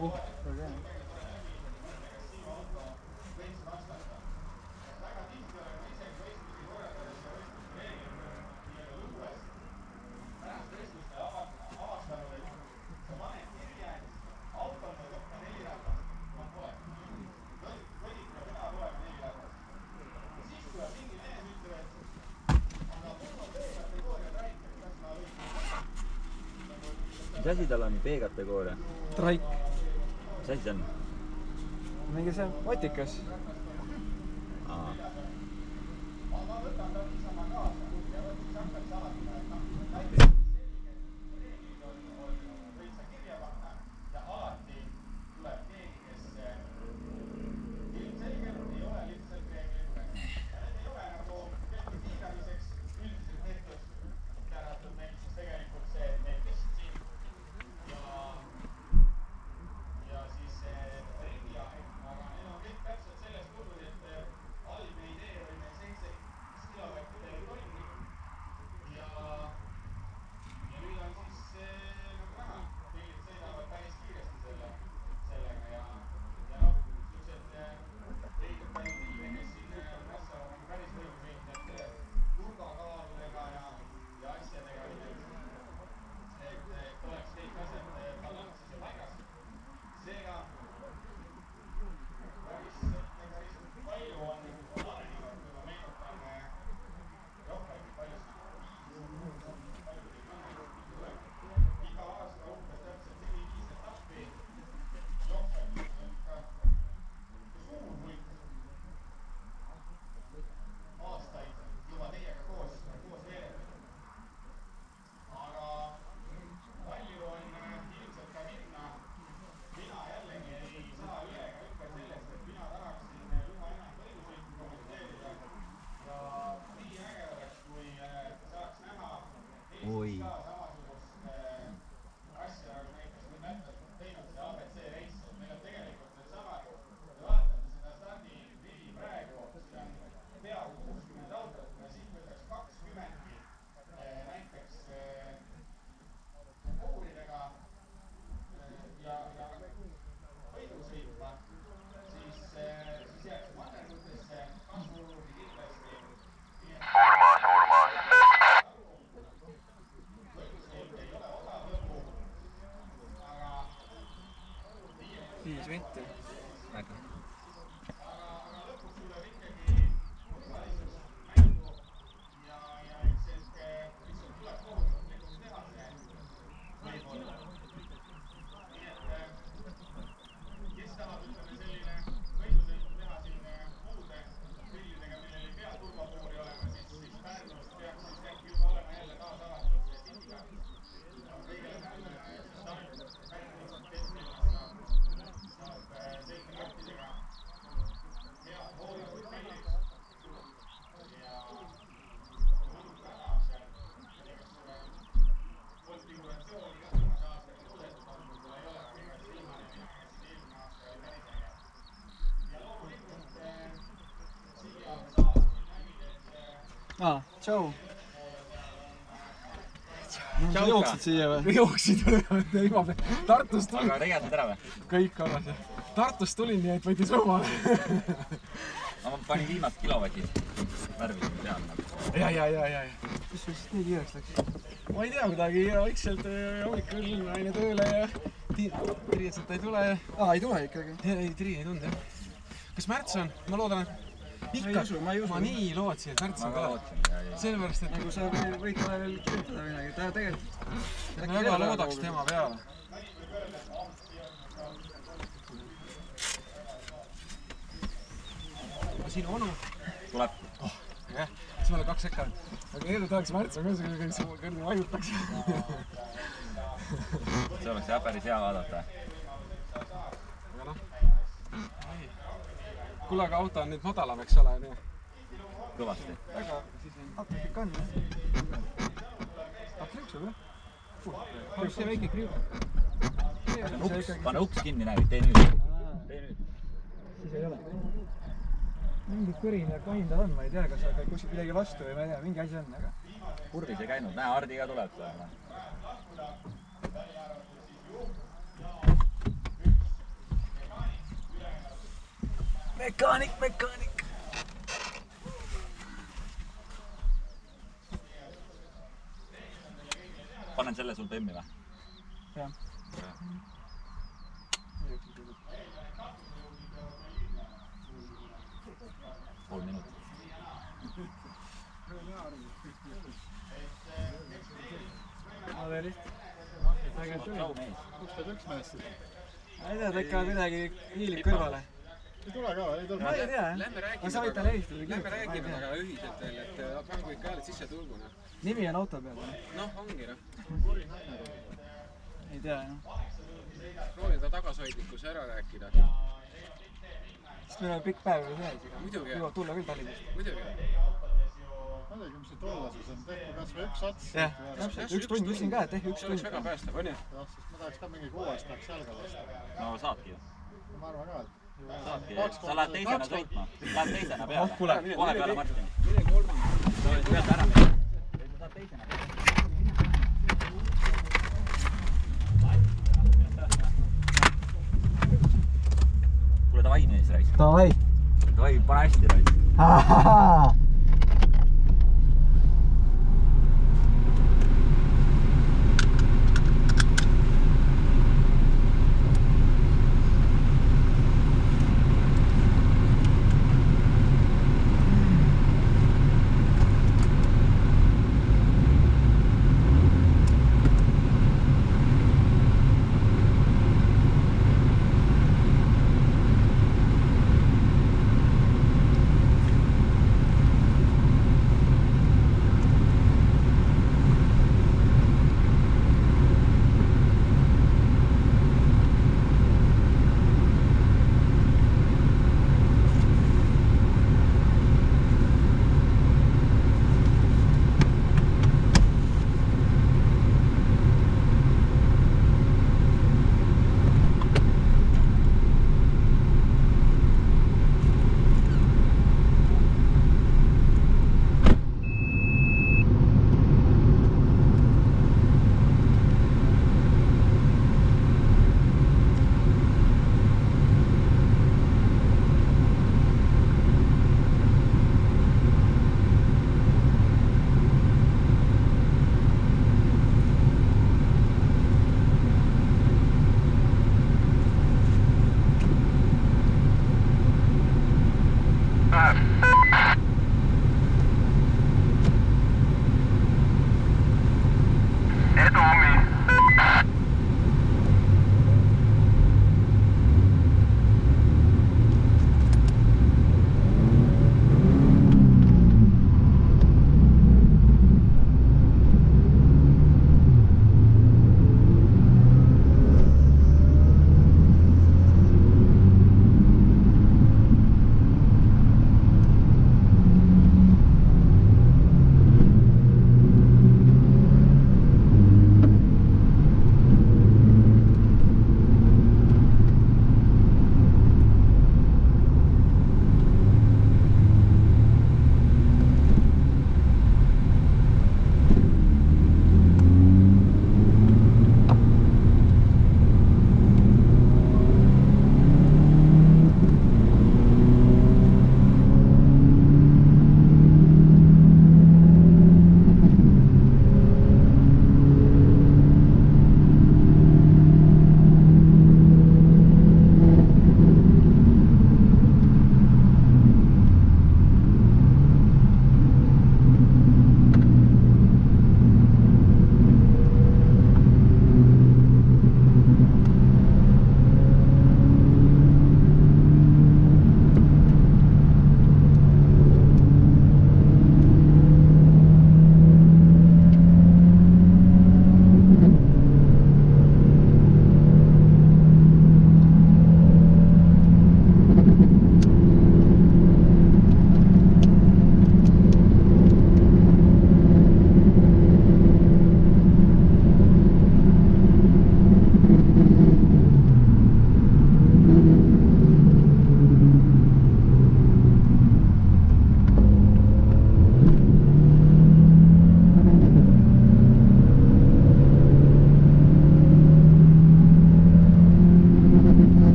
Väga hea. Mis asi tal on B-kategooria? Traik. Mis asi see on? Mingi see Vatikas. Oi. Viis vinti. Väga. Tšau. Sa jooksid siia või? Jooksid ilma peal. Tartust tulin. Aga regasid ära või? Kõik korras. Tartust tulin nii, et võttis õuma. Ma panin viimast kilovatid värvisin peal. Ja. Mis sul siis nii kiireks läks? Ma ei tea midagi. Vaikselt hommikul naine tööle ja Triietselt ei tule. Ei tule ikkagi? Ei, Triin ei tulnud jah. Kas Märts on? Ma loodan, et ikka. Ma nii lootsin, et Märts on ka. Sellepärast, et nagu sa võid ole veel kirjutada midagi. Ta tegelikult väga loodaks tema peale. Sinu onu tuleb. Jah, siis me oleme 2 sekka. Aga edu tahaks Märts on ka see kõrni vajutaks. See oleks jah päris hea vaadata. Aga noh. Kuule, aga auto on nüüd madalam, eks ole? Kõvasti. Väga, siis on aknapik on. Kriuksub jah? Kriuks see väike kriuks. Pane uks kinni, näe, tee nüüd. Siis ei ole. Mingi kõrin ja kahinda on, ma ei tea, kas sa käid kuskil midagi vastu või ma ei tea, mingi asi on, aga... Kurvis ei käinud, näe, Hardi ka tuleb. Mekaanik. Panen selle sul temmi või? Jah. Pool minutit. Ma veel lihtsalt. Kus teed üks mees siis? Ma ei tea, ta ikka kuidagi hiilib kõrvale. Ei tule ka või? Ei tule? Ma ei tea, jah. Aga sa võid talle helistada. Lähme räägime aga ühiselt veel, et pangu ikka hääled sisse tulguna. Nimi on auto peal. Noh, ongi noh. Ei tea, jah. Proovi ta tagasihoidlikkus ära rääkida. Sest meil on pikk päev veel sees. Muidugi. Jõuab tulla küll Tallinnast. Muidugi. Ma ei teagi, mis see tulla siis on. Tehku kas või üks sats. Jah, täpselt. Üks tund ütlesin ka, et tehke üks See oleks tund. väga päästav, on ju? Jah, sest ma tahaks ka mingi 6 tahaks jalga lasta. No saadki ju. Ma arvan ka, et... Saadki. Sa lähed teisena sõitma. Lähed teisena peale. Kuule. Kohe peale Martin. Mine kolmanda. Sa võid pealt ära minna. Sa saad teisena peale. Kuule, davai mees raisk. Davai. Davai, pane hästi raisk. Ahahaa.